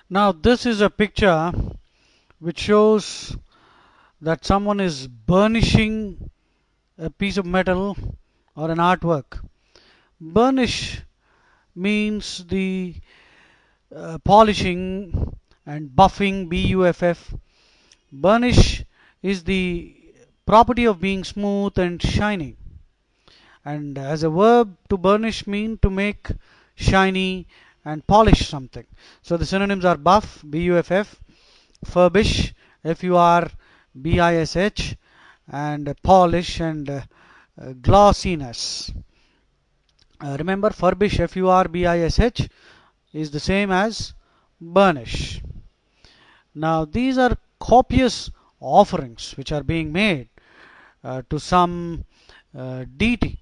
Now this is a picture which shows that someone is burnishing a piece of metal or an artwork. Burnish means the polishing and buffing, buff. Burnish is the property of being smooth and shiny. And as a verb, to burnish mean to make shiny and polish something. So the synonyms are buff, buff, furbish, furbish, and polish and glossiness. Remember, furbish, furbish, is the same as burnish. Now these are copious offerings which are being made to some deity.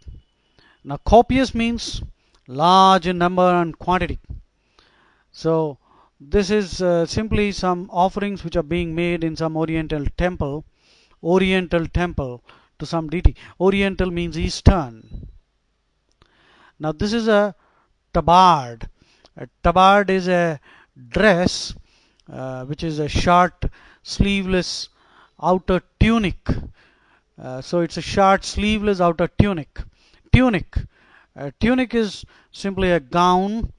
Now copious means large in number and quantity. So this is simply some offerings which are being made in some Oriental temple to some deity. Oriental means Eastern. Now this is a tabard. A tabard is a dress which is a short sleeveless outer tunic. So it's a short sleeveless outer tunic. Tunic. Tunic is simply a gown,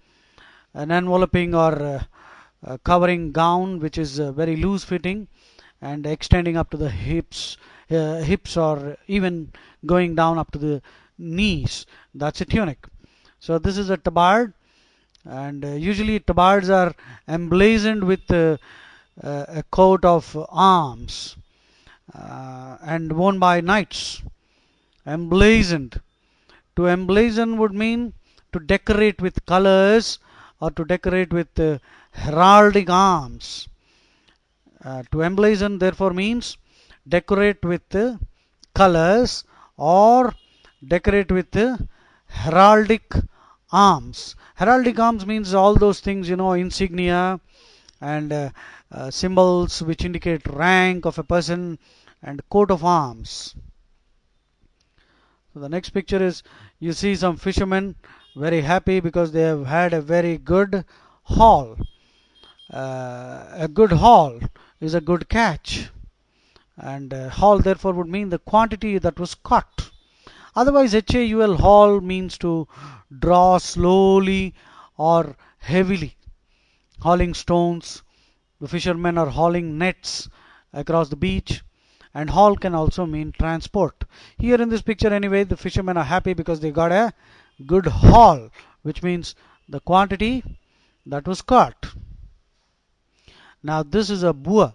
an enveloping or covering gown which is very loose fitting and extending up to the hips or even going down up to the knees. That's a tunic. So this is a tabard, and usually tabards are emblazoned with a coat of arms and worn by knights. Emblazoned. To emblazon would mean to decorate with colors or to decorate with heraldic arms. To emblazon therefore means decorate with colors or decorate with heraldic arms. Heraldic arms means all those things, insignia and symbols which indicate rank of a person and coat of arms. So the next picture is, you see some fishermen very happy because they have had a very good haul. A good haul is a good catch, and haul therefore would mean the quantity that was caught. Otherwise, HAUL, haul, means to draw slowly or heavily. Hauling stones, the fishermen are hauling nets across the beach, and haul can also mean transport. Here in this picture anyway, the fishermen are happy because they got a good haul, which means the quantity that was caught. Now this is a boer.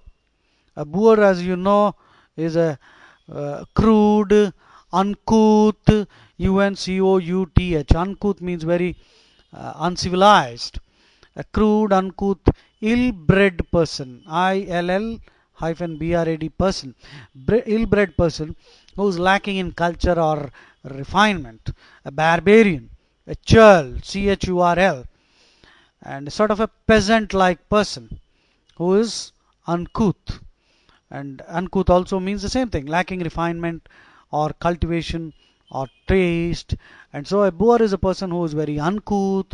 A boer, as you know, is a crude, uncouth, uncouth. Uncouth means very uncivilized. A crude, uncouth, ill-bred person. ILL-BRAD person. Ill-bred person who is lacking in culture or refinement. A barbarian. A churl, CHURL. And sort of a peasant-like person who is uncouth. And uncouth also means the same thing, lacking refinement or cultivation or taste. And so a boor is a person who is very uncouth,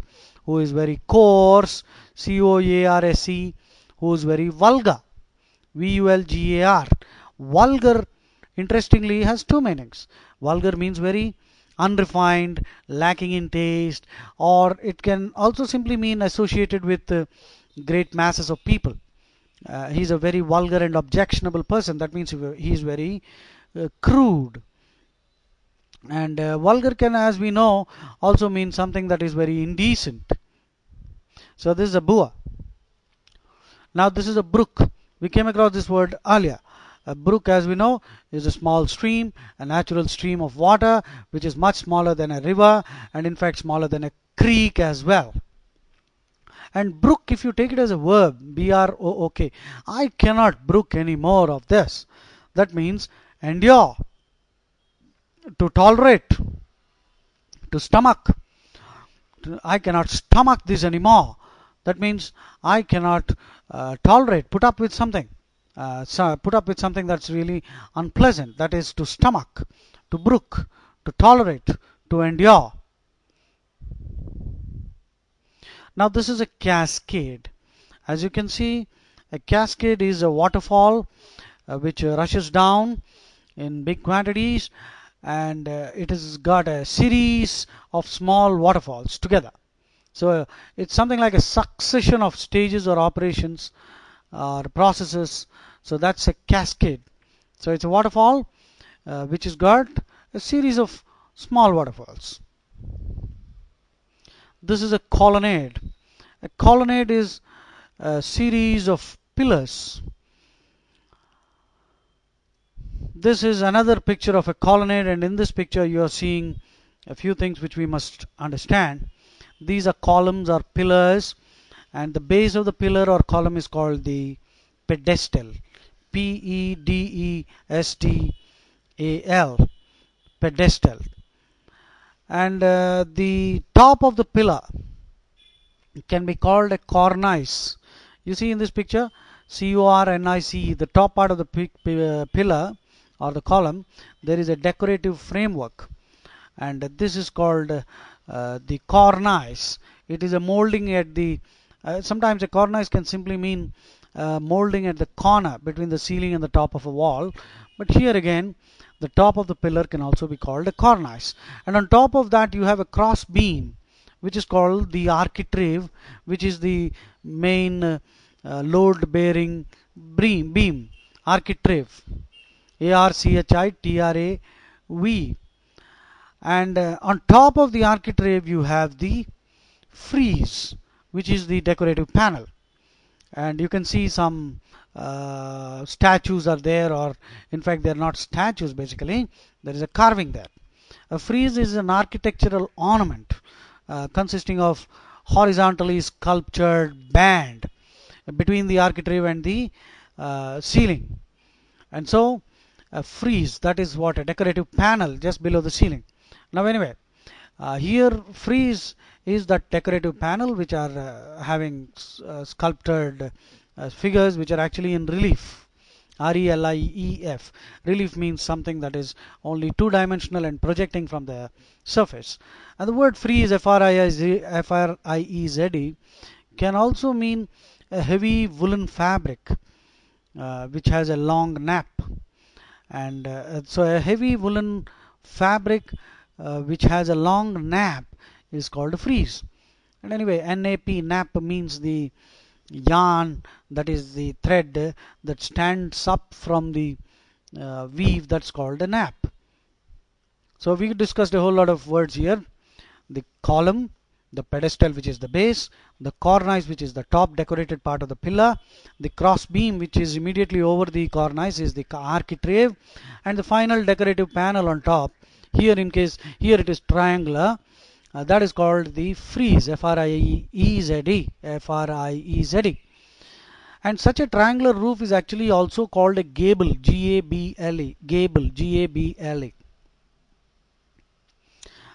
who is very coarse, COARSE, who is very vulgar, VULGAR. Vulgar, interestingly, has two meanings. Vulgar means very unrefined, lacking in taste, or it can also simply mean associated with great masses of people. He's a very vulgar and objectionable person. That means he's very crude. And vulgar can, as we know, also mean something that is very indecent. So this is a boor. Now this is a brook. We came across this word earlier. A brook, as we know, is a small stream, a natural stream of water, which is much smaller than a river, and in fact smaller than a creek as well. And brook, if you take it as a verb, BROOK, I cannot brook any more of this. That means endure, to tolerate, to stomach. I cannot stomach this anymore. That means I cannot tolerate, put up with something. Put up with something that's really unpleasant. That is to stomach, to brook, to tolerate, to endure. Now this is a cascade. As you can see, a cascade is a waterfall which rushes down in big quantities, and it has got a series of small waterfalls together. So it's something like a succession of stages or operations or processes. So that's a cascade. So it's a waterfall which has got a series of small waterfalls. This is a colonnade. A colonnade is a series of pillars. This is another picture of a colonnade, and in this picture you are seeing a few things which we must understand. These are columns or pillars, and the base of the pillar or column is called the pedestal. Pedestal. Pedestal. And the top of the pillar can be called a cornice. You see in this picture, cornice, the top part of the pillar or the column, there is a decorative framework, and this is called the cornice. It is a molding at the sometimes a cornice can simply mean molding at the corner between the ceiling and the top of a wall, but here again the top of the pillar can also be called a cornice, and on top of that you have a cross beam which is called the architrave, which is the main load bearing beam. Architrave, architrave. And on top of the architrave you have the frieze, which is the decorative panel, and you can see some statues are there, or in fact they are not statues, basically there is a carving there. A frieze is an architectural ornament consisting of horizontally sculptured band between the architrave and the ceiling, and so a frieze, that is what, a decorative panel just below the ceiling. Now anyway, here frieze is that decorative panel which are having sculptured figures which are actually in relief. RELIEF. Relief means something that is only two-dimensional and projecting from the surface. And the word frieze, Frieze, can also mean a heavy woolen fabric which has a long nap. And so a heavy woolen fabric which has a long nap is called a frieze. And anyway, nap means the yarn, that is the thread that stands up from the weave, that's called a nap. So we discussed a whole lot of words here. The column, the pedestal which is the base, the cornice which is the top decorated part of the pillar, the cross beam which is immediately over the cornice is the architrave, and the final decorative panel on top. Here it is triangular, that is called the frieze, Frieze. And such a triangular roof is actually also called a gable, Gable, Gable.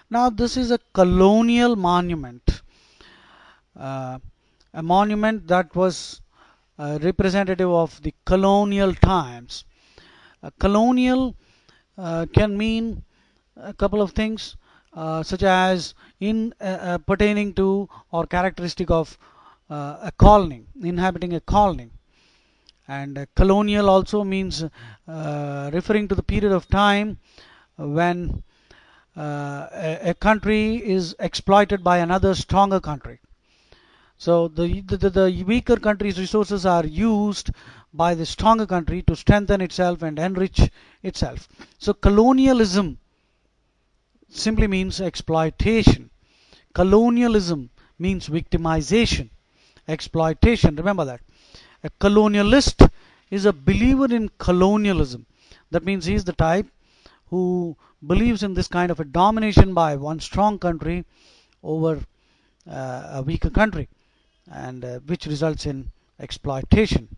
Now this is a colonial monument, a monument that was representative of the colonial times. Colonial can mean a couple of things, such as pertaining to or characteristic of a colony, inhabiting a colony. And colonial also means referring to the period of time when a country is exploited by another stronger country. So the weaker country's resources are used by the stronger country to strengthen itself and enrich itself. So colonialism simply means exploitation. Colonialism means victimization, exploitation. Remember that. A colonialist is a believer in colonialism. That means he is the type who believes in this kind of a domination by one strong country over a weaker country, and which results in exploitation.